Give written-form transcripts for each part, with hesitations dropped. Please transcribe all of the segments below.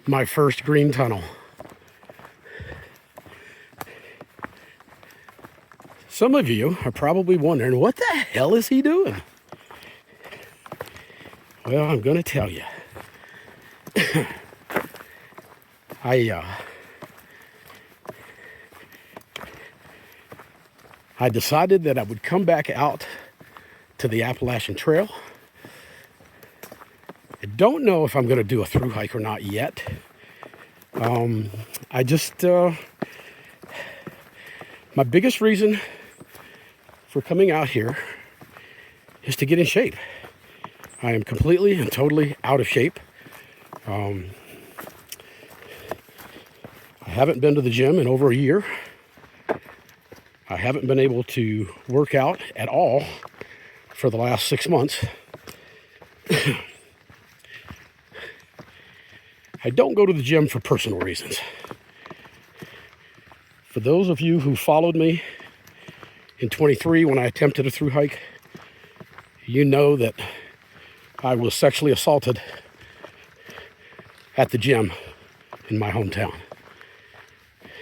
my first green tunnel. Some of you are probably wondering, what the hell is he doing? Well, I'm going to tell you. I decided that I would come back out to the Appalachian Trail. I don't know if I'm going to do a through hike or not yet. My biggest reason for coming out here is to get in shape. I am completely and totally out of shape. I haven't been to the gym in over a year. I haven't been able to work out at all for the last 6 months. I don't go to the gym for personal reasons. For those of you who followed me in 23 when I attempted a through hike, you know that I was sexually assaulted at the gym in my hometown.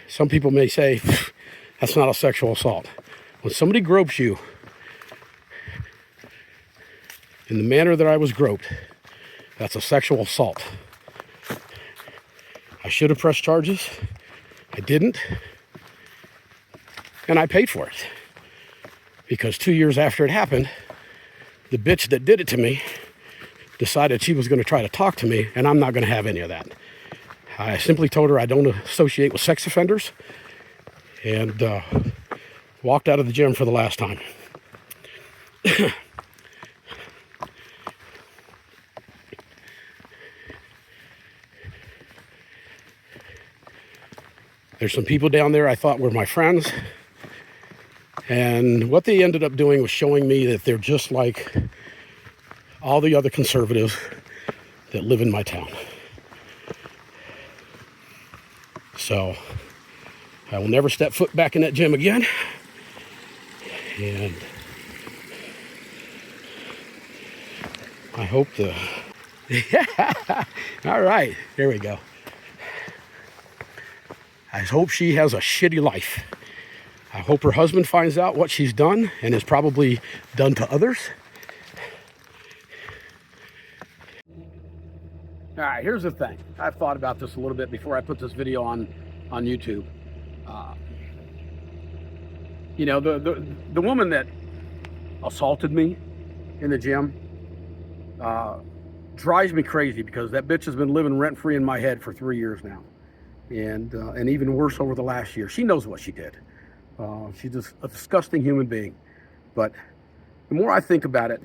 Some people may say, that's not a sexual assault. When somebody gropes you in the manner that I was groped, that's a sexual assault. I should have pressed charges. I didn't. And I paid for it. Because 2 years after it happened, the bitch that did it to me decided she was going to try to talk to me, and I'm not going to have any of that. I simply told her I don't associate with sex offenders, and walked out of the gym for the last time. There's some people down there I thought were my friends, and what they ended up doing was showing me that they're just like all the other conservatives that live in my town. So I will never step foot back in that gym again. And I hope all right, there we go. I hope she has a shitty life. I hope her husband finds out what she's done and has probably done to others. All right, here's the thing. I've thought about this a little bit before I put this video on YouTube. The woman that assaulted me in the gym drives me crazy, because that bitch has been living rent-free in my head for 3 years now. And even worse over the last year. She knows what she did. She's just a disgusting human being. But the more I think about it,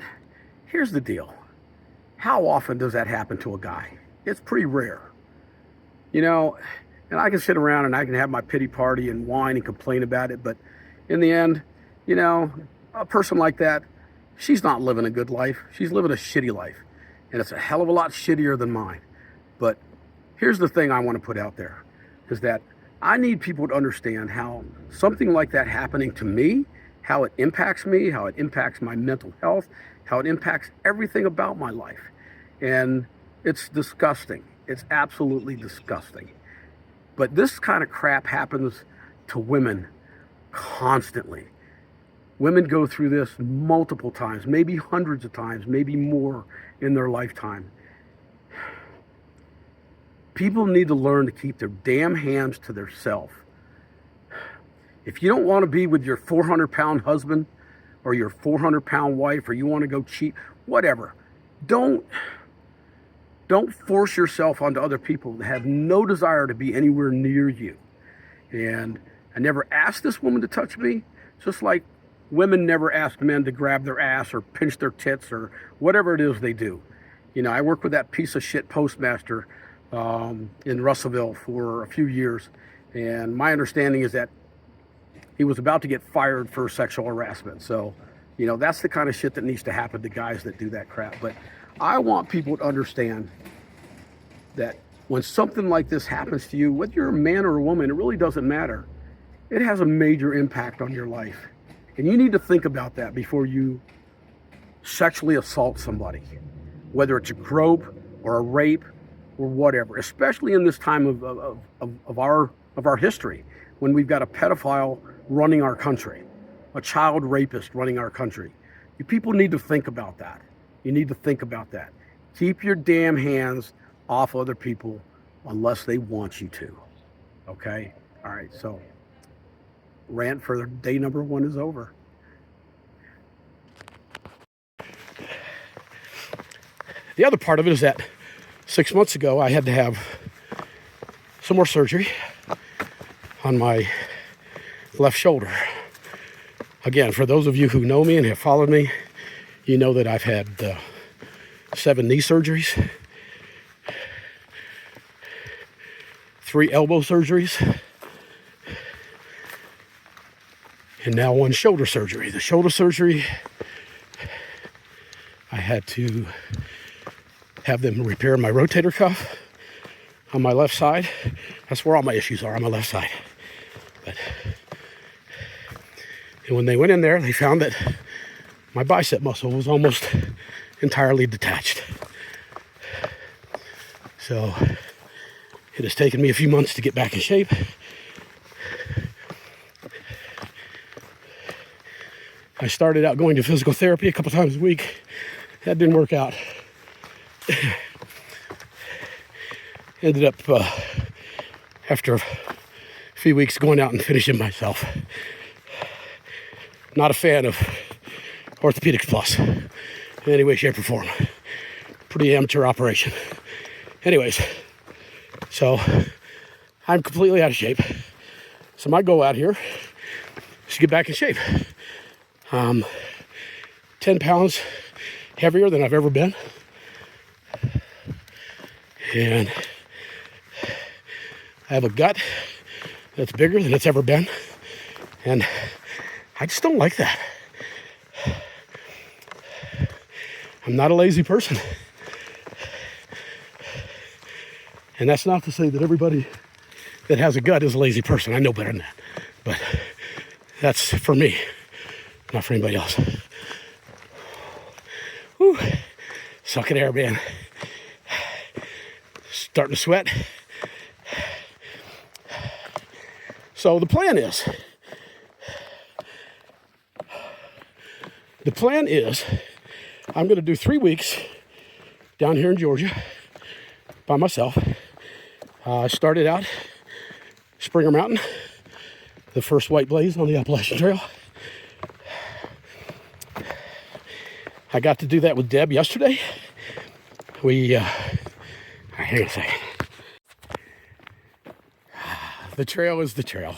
here's the deal. How often does that happen to a guy? It's pretty rare. And I can sit around and I can have my pity party and whine and complain about it, but in the end, a person like that, she's not living a good life. She's living a shitty life. And it's a hell of a lot shittier than mine. But here's the thing I want to put out there, is that I need people to understand how something like that happening to me, how it impacts me, how it impacts my mental health, how it impacts everything about my life. And it's disgusting. It's absolutely disgusting. But this kind of crap happens to women constantly. Women go through this multiple times, maybe hundreds of times, maybe more in their lifetime. People need to learn to keep their damn hands to themselves. If you don't want to be with your 400-pound husband or your 400-pound wife, or you want to go cheat, whatever, don't force yourself onto other people that have no desire to be anywhere near you. And I never asked this woman to touch me, just like women never ask men to grab their ass or pinch their tits or whatever it is they do. I worked with that piece of shit postmaster in Russellville for a few years, and my understanding is that he was about to get fired for sexual harassment. So, that's the kind of shit that needs to happen to guys that do that crap. But I want people to understand that when something like this happens to you, whether you're a man or a woman, it really doesn't matter. It has a major impact on your life. And you need to think about that before you sexually assault somebody, whether it's a grope or a rape or whatever, especially in this time of our history, when we've got a pedophile running our country, a child rapist running our country. You people need to think about that. You need to think about that. Keep your damn hands off other people unless they want you to. Okay? All right, so rant for day number 1 is over. The other part of it is that 6 months ago, I had to have some more surgery on my left shoulder. Again, for those of you who know me and have followed me, you know that I've had 7 knee surgeries, 3 elbow surgeries, and now 1 shoulder surgery. The shoulder surgery, I had to have them repair my rotator cuff on my left side. That's where all my issues are, on my left side. And when they went in there, they found that my bicep muscle was almost entirely detached. So it has taken me a few months to get back in shape. I started out going to physical therapy a couple times a week. That didn't work out. Ended up, after a few weeks, going out and finishing myself. Not a fan of Orthopedics Plus in any way, shape, or form. Pretty amateur operation. Anyways, so I'm completely out of shape. So my goal out here is to get back in shape. 10 pounds heavier than I've ever been. And I have a gut that's bigger than it's ever been. And I just don't like that. I'm not a lazy person. And that's not to say that everybody that has a gut is a lazy person. I know better than that. But that's for me, not for anybody else. Whew. Sucking air, man. Starting to sweat. So the plan is I'm going to do 3 weeks down here in Georgia by myself. I started out Springer Mountain, the first white blaze on the Appalachian Trail. I got to do that with Deb yesterday. Hang on a second. The trail is the trail.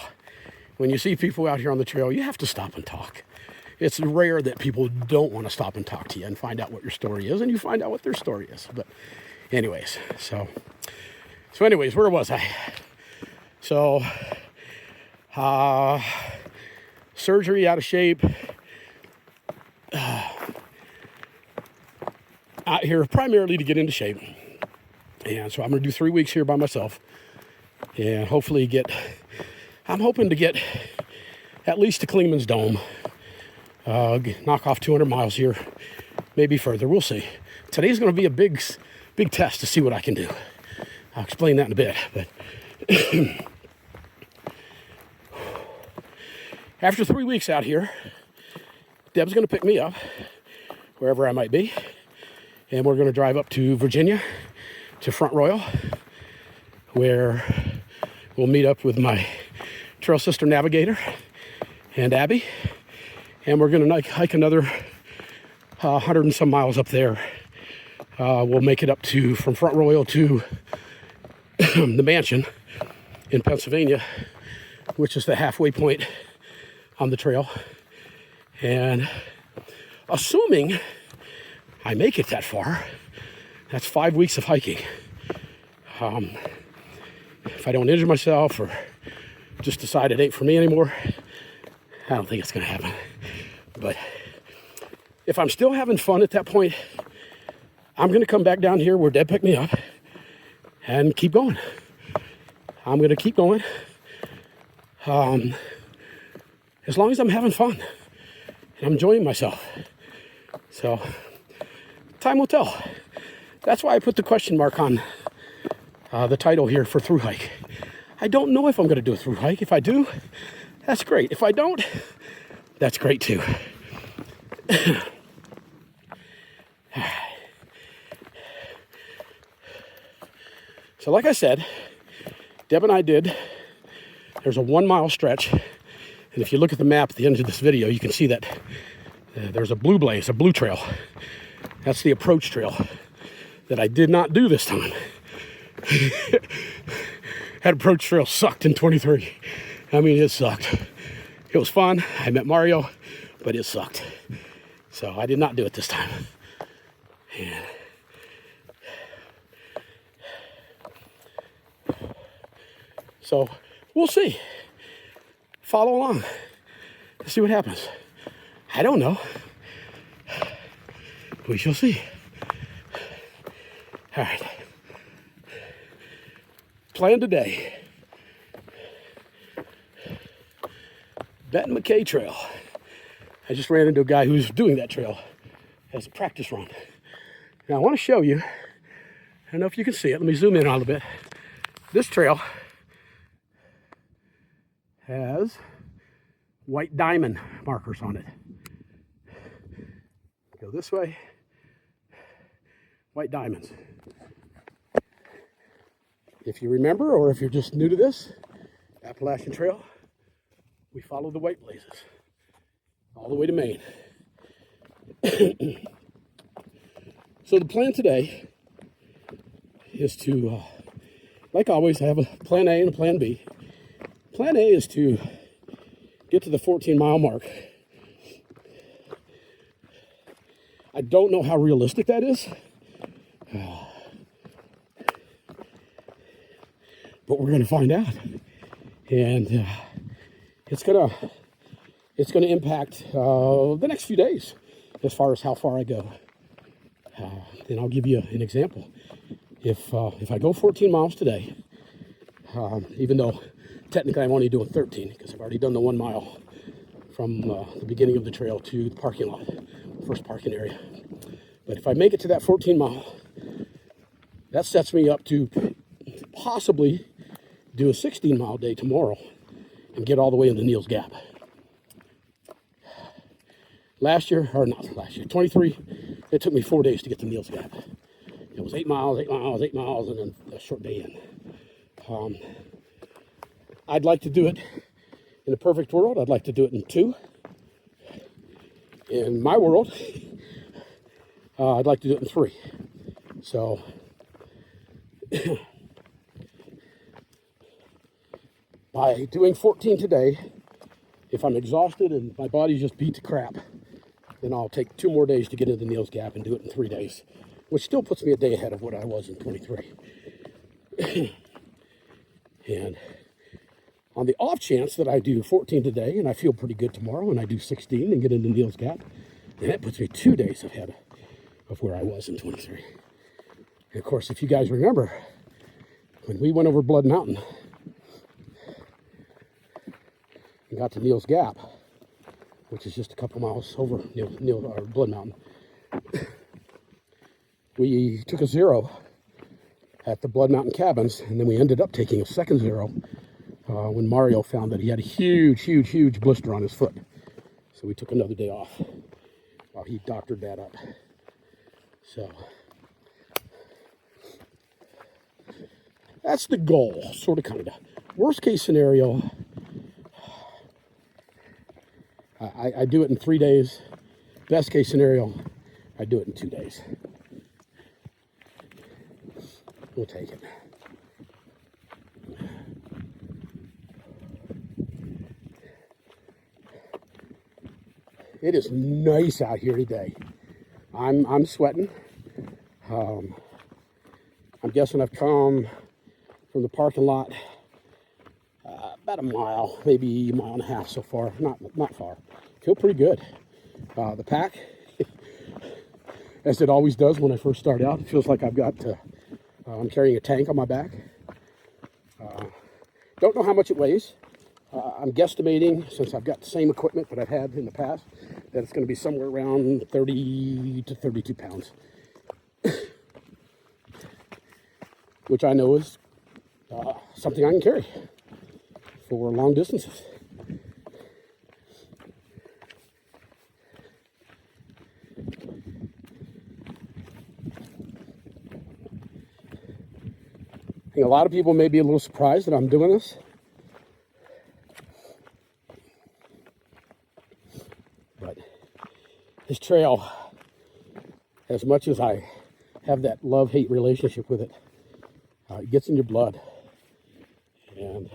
When you see people out here on the trail, you have to stop and talk. It's rare that people don't want to stop and talk to you and find out what your story is, and you find out what their story is. But anyways, so anyways, where was I? So, surgery, out of shape. Out here primarily to get into shape. And so I'm going to do 3 weeks here by myself. And hopefully I'm hoping to get at least to Clingman's Dome. Knock off 200 miles here, maybe further. We'll see. Today's going to be a big test to see what I can do. I'll explain that in a bit. But after 3 weeks out here, Deb's going to pick me up wherever I might be. And we're going to drive up to Virginia, to Front Royal, where we'll meet up with my trail sister navigator and Abby. And we're going to hike another 100 and some miles up there. We'll make it up from Front Royal to the mansion in Pennsylvania, which is the halfway point on the trail. And assuming I make it that far, that's 5 weeks of hiking. If I don't injure myself or just decide it ain't for me anymore, I don't think it's going to happen. But if I'm still having fun at that point, I'm going to come back down here where Deb picked me up and keep going. I'm going to keep going as long as I'm having fun and I'm enjoying myself. So time will tell. That's why I put the question mark on the title here for through hike. I don't know if I'm going to do a through hike. If I do, that's great. If I don't, that's great too. So like I said, Deb and I there's a 1 mile stretch. And if you look at the map at the end of this video, you can see that there's a blue blaze, a blue trail. That's the approach trail that I did not do this time. That approach trail sucked in 23. I mean, it sucked. It was fun. I met Mario, but it sucked. So I did not do it this time. And so we'll see. Follow along. See what happens. I don't know. We shall see. All right. Plan today. Benton McKay Trail. I just ran into a guy who's doing that trail as a practice run. Now I want to show you. I don't know if you can see it. Let me zoom in a little bit. This trail has white diamond markers on it. Go this way. White diamonds. If you remember, or if you're just new to this, Appalachian Trail, we follow the white blazes all the way to Maine. So the plan today is to, like always, I have a plan A and a plan B. Plan A is to get to the 14-mile mark. I don't know how realistic that is. But we're going to find out. And it's going to impact the next few days as far as how far I go. And I'll give you an example. If I go 14 miles today, even though technically I'm only doing 13 because I've already done the 1 mile from the beginning of the trail to the parking lot, first parking area. But if I make it to that 14 mile, that sets me up to possibly do a 16-mile day tomorrow and get all the way into Neal's Gap. Last year, or not last year, 23, it took me 4 days to get to Neal's Gap. It was 8 miles, 8 miles, 8 miles, and then a short day in. I'd like to do it in a perfect world. I'd like to do it in 2. In my world, I'd like to do it in 3. So, by doing 14 today, if I'm exhausted and my body's just beat to crap, then I'll take 2 more days to get into Neal's Gap and do it in 3 days, which still puts me a day ahead of what I was in 23. And on the off chance that I do 14 today and I feel pretty good tomorrow and I do 16 and get into Neal's Gap, then that puts me 2 days ahead of where I was in 23. And of course, if you guys remember, when we went over Blood Mountain and got to Neal's Gap, which is just a couple miles over Blood Mountain, we took a 0 at the Blood Mountain cabins, and then we ended up taking a second 0 when Mario found that he had a huge blister on his foot. So we took another day off while he doctored that up. So that's the goal, sort of, kind of. Worst case scenario, I do it in 3 days. Best case scenario, I do it in 2 days. We'll take it. It is nice out here today. I'm sweating. I'm guessing I've come from the parking lot about a mile, maybe a mile and a half so far. Not far. Feel pretty good. The pack, as it always does when I first start out, it feels like I've got I'm carrying a tank on my back. Don't know how much it weighs. I'm guesstimating, since I've got the same equipment that I've had in the past, that it's going to be somewhere around 30 to 32 pounds. Which I know is something I can carry for long distances. I think a lot of people may be a little surprised that I'm doing this. But this trail, as much as I have that love-hate relationship with it, it gets in your blood. And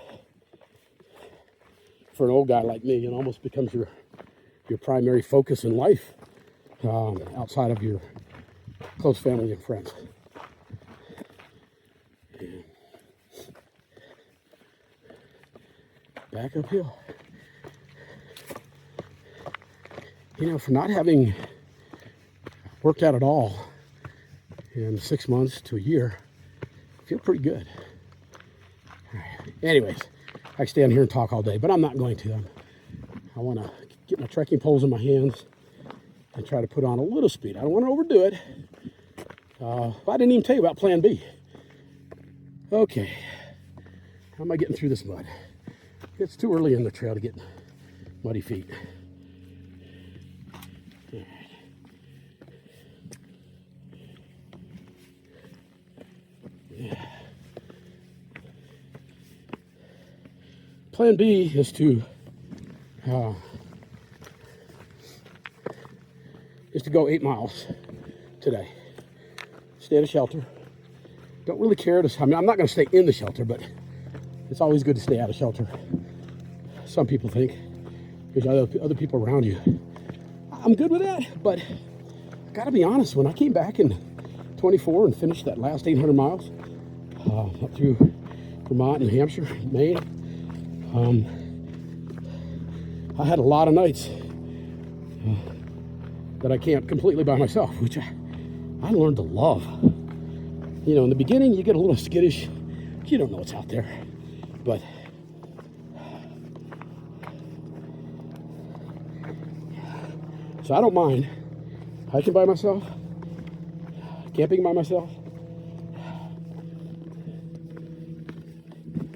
for an old guy like me, it almost becomes your primary focus in life, outside of your close family and friends. And back uphill. You know, for not having worked out at all in 6 months to a year, I feel pretty good. All right. Anyways, I can stand here and talk all day, but I'm not going to. I want to get my trekking poles in my hands and try to put on a little speed. I don't want to overdo it. I didn't even tell you about Plan B. Okay, how am I getting through this mud? It's too early in the trail to get muddy feet. All right. Yeah. Plan B is to go 8 miles today. Stay at a shelter. Don't really care to. I mean, I'm not going to stay in the shelter, but it's always good to stay out of shelter. Some people think there's other people around you. I'm good with that, but I got to be honest. When I came back in 24 and finished that last 800 miles up through Vermont, New Hampshire, Maine, I had a lot of nights that I camped completely by myself, which I learned to love. You know, in the beginning, you get a little skittish. You don't know what's out there, but so I don't mind hiking by myself, camping by myself.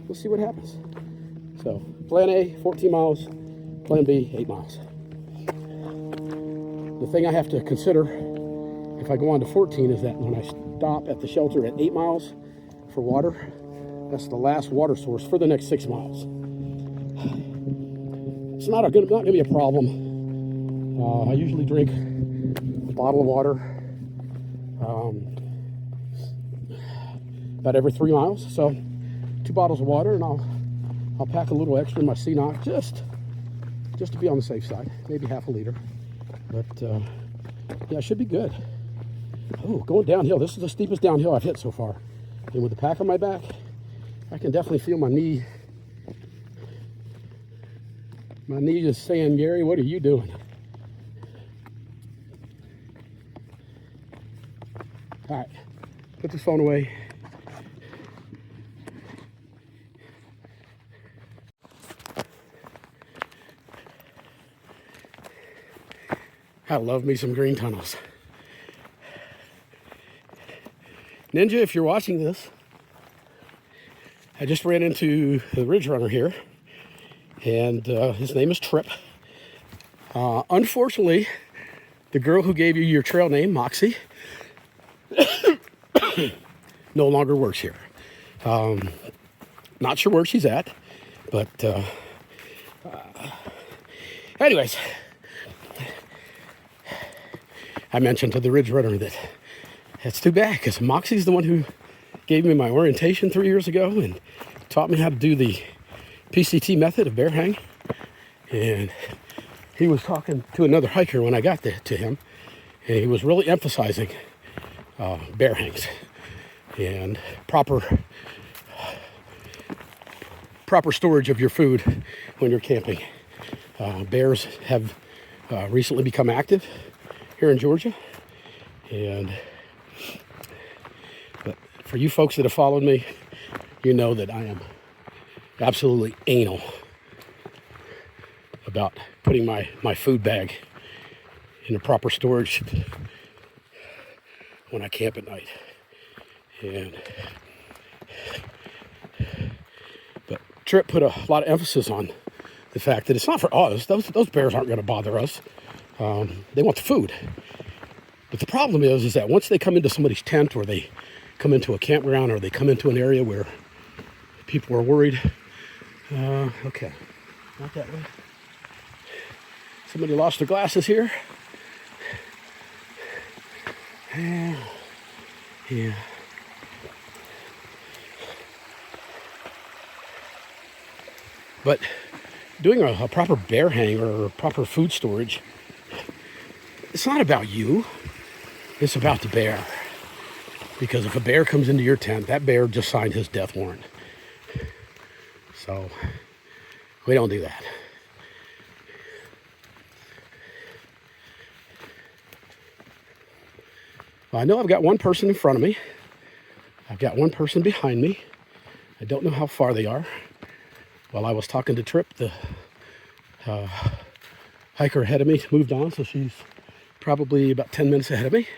We'll see what happens. So, Plan A, 14 miles. Plan B, 8 miles. The thing I have to consider if I go on to 14 is that when I stop at the shelter at 8 miles for water, that's the last water source for the next 6 miles. It's not going to be a problem. I usually drink a bottle of water about every 3 miles. So 2 bottles of water, and I'll pack a little extra in my CNOC just to be on the safe side, maybe half a liter. But yeah, it should be good. Oh, going downhill. This is the steepest downhill I've hit so far. And with the pack on my back, I can definitely feel my knee. My knee is saying, Gary, what are you doing? All right, put this phone away. I love me some green tunnels. Ninja, if you're watching this, I just ran into the Ridge Runner here, and his name is Trip. Unfortunately, the girl who gave you your trail name, Moxie, no longer works here. Not sure where she's at, but anyways, I mentioned to the Ridge Runner that it's too bad because Moxie's the one who gave me my orientation 3 years ago and taught me how to do the PCT method of bear hang. And he was talking to another hiker when I got to him, and he was really emphasizing bear hangs and proper storage of your food when you're camping. Bears have recently become active here in Georgia, but for you folks that have followed me, you know that I am absolutely anal about putting my food bag in a proper storage when I camp at night. And Trip put a lot of emphasis on the fact that it's not for us. Those bears aren't going to bother us. They want the food. But the problem is that once they come into somebody's tent, or they come into a campground, or they come into an area where people are worried. Okay, not that way. Somebody lost their glasses here. Yeah. But doing a proper bear hang or proper food storage, it's not about you. It's about the bear. Because if a bear comes into your tent, that bear just signed his death warrant. So we don't do that. Well, I know I've got one person in front of me. I've got one person behind me. I don't know how far they are. While I was talking to Trip, the hiker ahead of me moved on, so she's probably about 10 minutes ahead of me.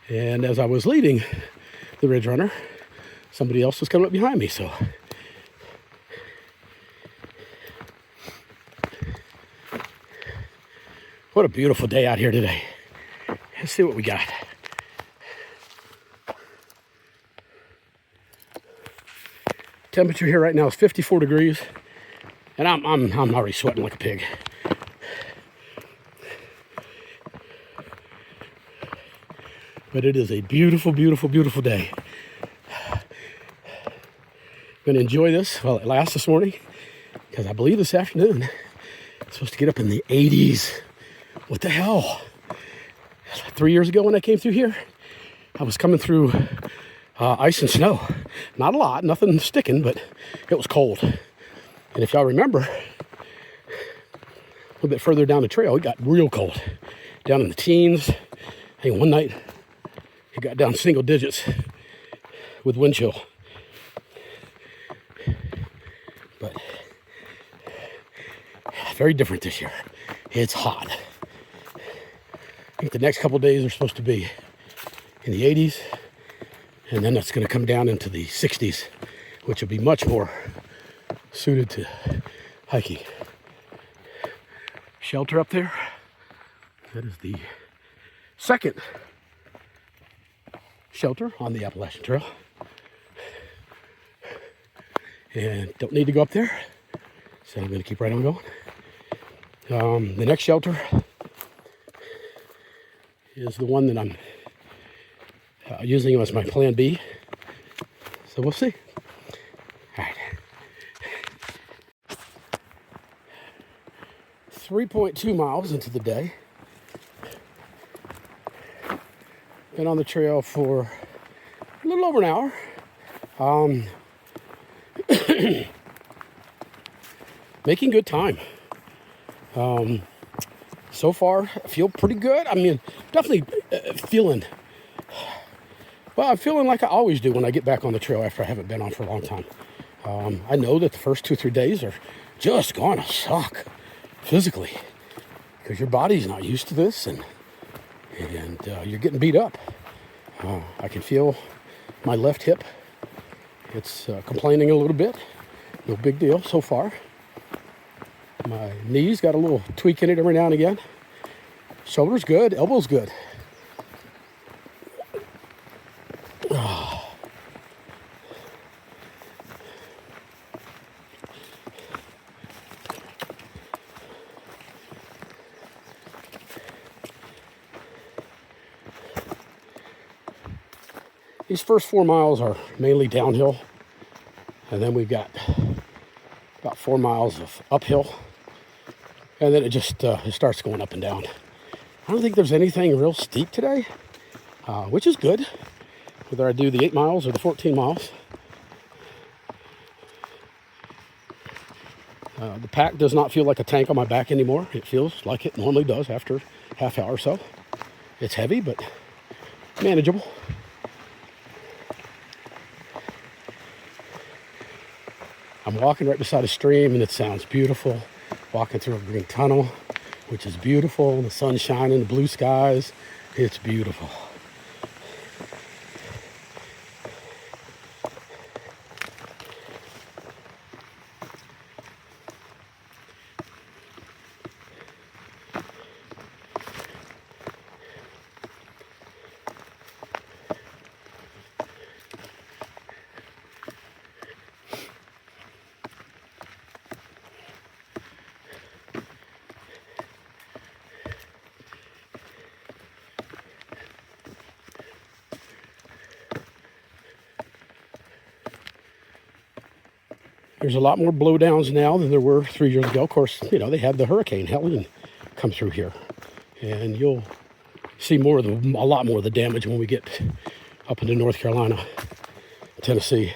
And as I was leaving the Ridge Runner, somebody else was coming up behind me. So what a beautiful day out here today. Let's see what we got. Temperature here right now is 54 degrees, and I'm already sweating like a pig. But it is a beautiful, beautiful, beautiful day. I'm going to enjoy this while it lasts this morning, because I believe this afternoon it's supposed to get up in the 80s. What the hell? 3 years ago when I came through here, I was coming through ice and snow. Not a lot, nothing sticking, but it was cold. And if y'all remember, a little bit further down the trail, it got real cold. Down in the teens. I think one night, it got down single digits with wind chill. But very different this year. It's hot. I think the next couple of days are supposed to be in the 80s. And then it's going to come down into the 60s, which will be much more suited to hiking. Shelter up there. That is the second shelter on the Appalachian Trail. And don't need to go up there, so I'm going to keep right on going. The next shelter is the one that I'm using as my plan B. So we'll see. All right. 3.2 miles into the day. Been on the trail for a little over an hour. Making good time. So far, I feel pretty good. I mean, definitely feeling... Well, I'm feeling like I always do when I get back on the trail after I haven't been on for a long time. I know that the first 2 or 3 days are just gonna suck physically, because your body's not used to this, and you're getting beat up. I can feel my left hip. It's complaining a little bit. No big deal so far. My knees got a little tweak in it every now and again. Shoulder's good, elbow's good. These first 4 miles are mainly downhill, and then we've got about 4 miles of uphill, and then it just it starts going up and down. I don't think there's anything real steep today, which is good, whether I do the 8 miles or the 14 miles. The pack does not feel like a tank on my back anymore. It feels like it normally does after half hour or so. It's heavy, but manageable. I'm walking right beside a stream, and it sounds beautiful. Walking through a green tunnel, which is beautiful. The sun's shining, the blue skies. It's beautiful. There's a lot more blowdowns now than there were 3 years ago. Of course, you know, they had the Hurricane Helene come through here. And you'll see a lot more of the damage when we get up into North Carolina, Tennessee.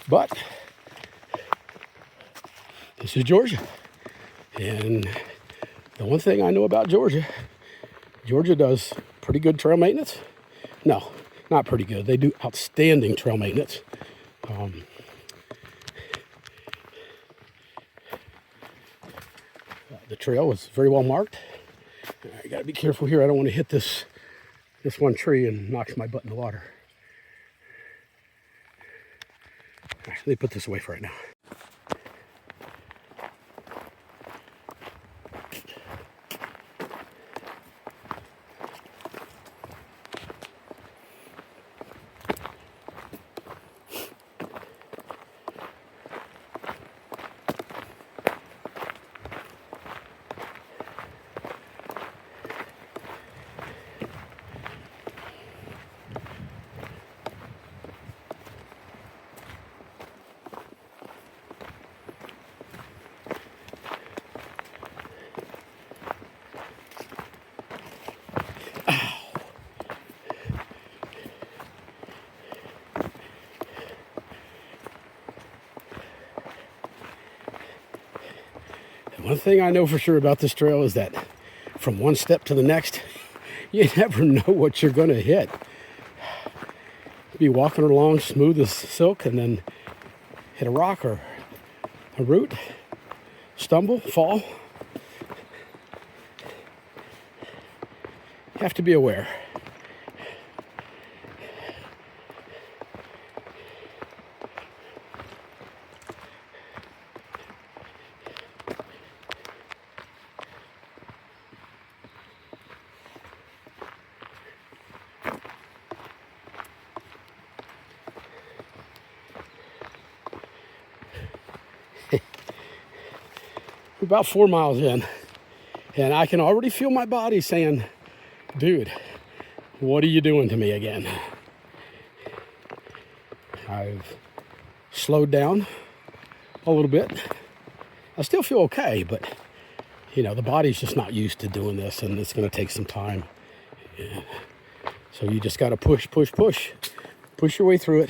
But this is Georgia. And the one thing I know about Georgia does pretty good trail maintenance. No, not pretty good. They do outstanding trail maintenance. The trail is very well marked. I gotta be careful here. I don't want to hit this one tree and knocks my butt in the water. All right, let me put this away for right now. One thing I know for sure about this trail is that from one step to the next, you never know what you're going to hit. Be walking along smooth as silk and then hit a rock or a root, stumble, fall. You have to be aware. We're about 4 miles in, and I can already feel my body saying, dude, what are you doing to me again? I've slowed down a little bit. I still feel okay, but you know, the body's just not used to doing this, and it's going to take some time. Yeah. So you just got to push your way through it.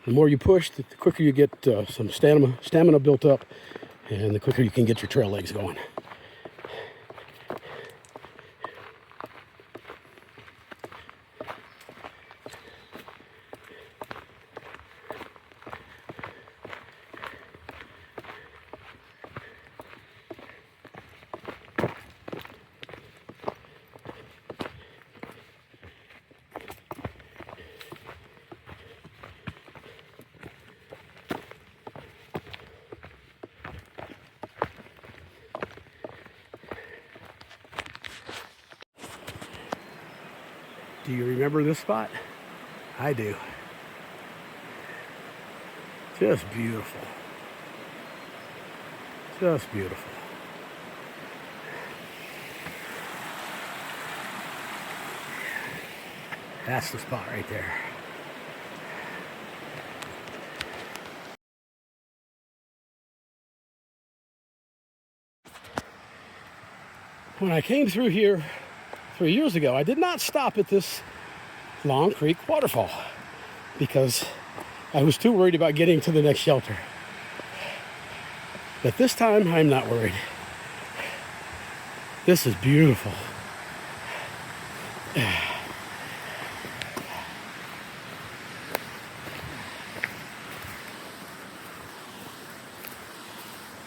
The more you push, the quicker you get some stamina built up, and the quicker you can get your trail legs going. Do you remember this spot? I do. Just beautiful. Just beautiful. That's the spot right there. When I came through here 3 years ago, I did not stop at this Long Creek waterfall because I was too worried about getting to the next shelter. But this time, I'm not worried. This is beautiful.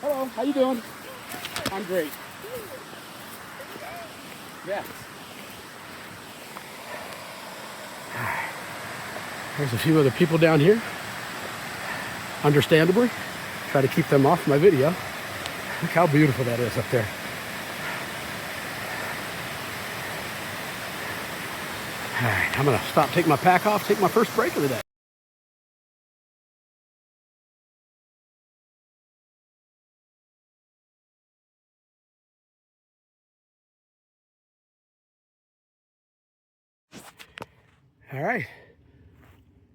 Hello, how you doing? I'm great. Yes. There's a few other people down here. Understandably, try to keep them off my video. Look how beautiful that is up there. All right, I'm gonna stop, take my pack off, take my first break of the day. All right,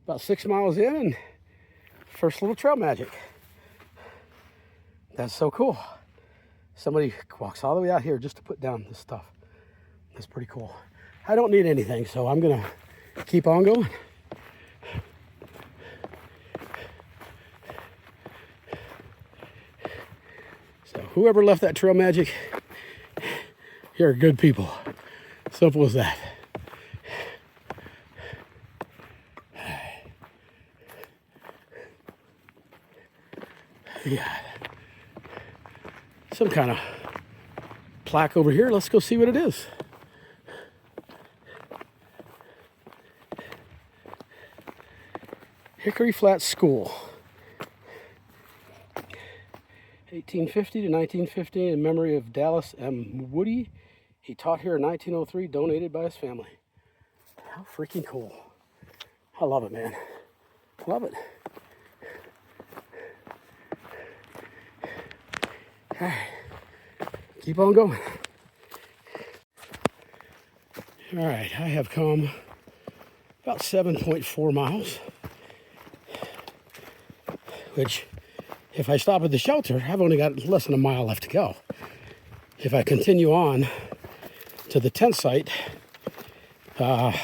about 6 miles in and first little trail magic. That's so cool. Somebody walks all the way out here just to put down this stuff. That's pretty cool. I don't need anything, so I'm gonna keep on going. So whoever left that trail magic, you're good people. Simple as that. Yeah. Some kind of plaque over here. Let's go see what it is. Hickory Flat School. 1850 to 1915 in memory of Dallas M. Woody. He taught here in 1903, donated by his family. How freaking cool. I love it, man. Love it. All right. Keep on going. All right, I have come about 7.4 miles, which if I stop at the shelter, I've only got less than a mile left to go. If I continue on to the tent site, I'm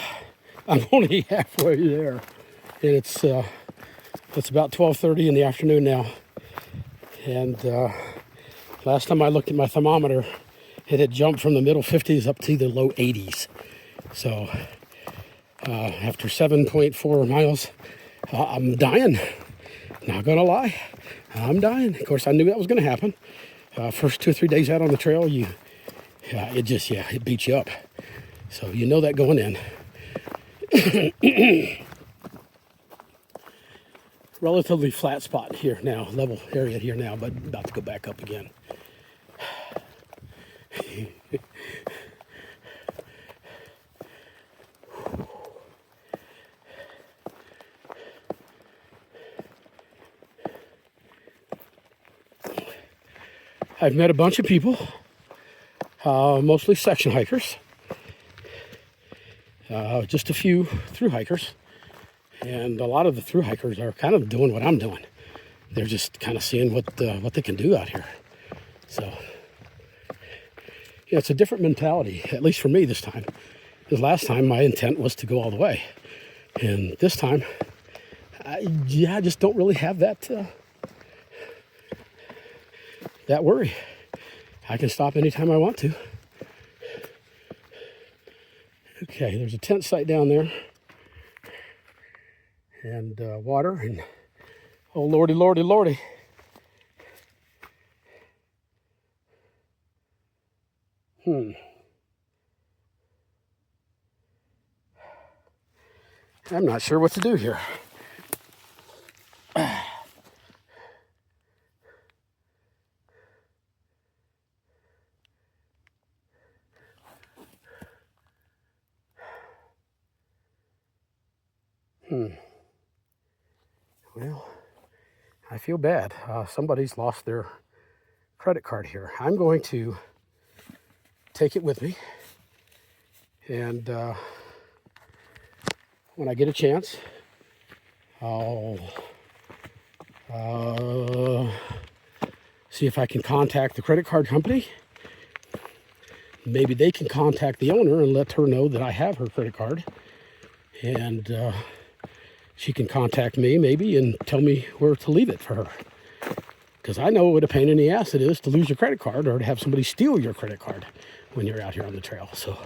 only halfway there, and it's about 12:30 in the afternoon now. And last time I looked at my thermometer, it had jumped from the middle 50s up to the low 80s. So after 7.4 miles, I'm dying. Not gonna lie, I'm dying. Of course, I knew that was gonna happen. First 2 or 3 days out on the trail, it beats you up. So you know that going in. Relatively flat spot here now, level area here now, but about to go back up again. I've met a bunch of people, mostly section hikers, just a few through hikers, and a lot of the through hikers are kind of doing what I'm doing. They're just kind of seeing what they can do out here. So, yeah, it's a different mentality, at least for me this time. Because last time my intent was to go all the way, and this time, I just don't really have that worry. I can stop anytime I want to. Okay, there's a tent site down there, and water, and oh lordy, lordy, lordy. I'm not sure what to do here. Well, I feel bad. Somebody's lost their credit card here. I'm going to take it with me, and when I get a chance, I'll see if I can contact the credit card company. Maybe they can contact the owner and let her know that I have her credit card, and she can contact me maybe and tell me where to leave it for her. Because I know what a pain in the ass it is to lose your credit card or to have somebody steal your credit card when you're out here on the trail. So,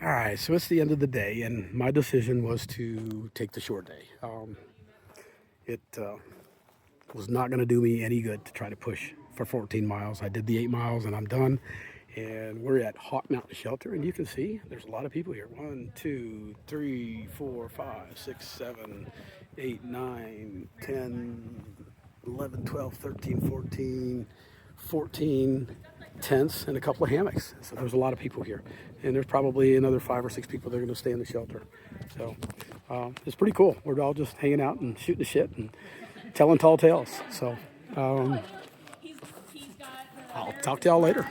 all right, so it's the end of the day, and my decision was to take the short day. It was not going to do me any good to try to push for 14 miles. I did the 8 miles, and I'm done. And we're at Hawk Mountain Shelter, and you can see there's a lot of people here. 1, 2, 3, 4, 5, 6, 7, 8, 9, 10, 11, 12, 13, 14, tents and a couple of hammocks. So there's a lot of people here. And there's probably another 5 or 6 people that are going to stay in the shelter. So it's pretty cool. We're all just hanging out and shooting the shit and telling tall tales. So I'll talk to y'all later.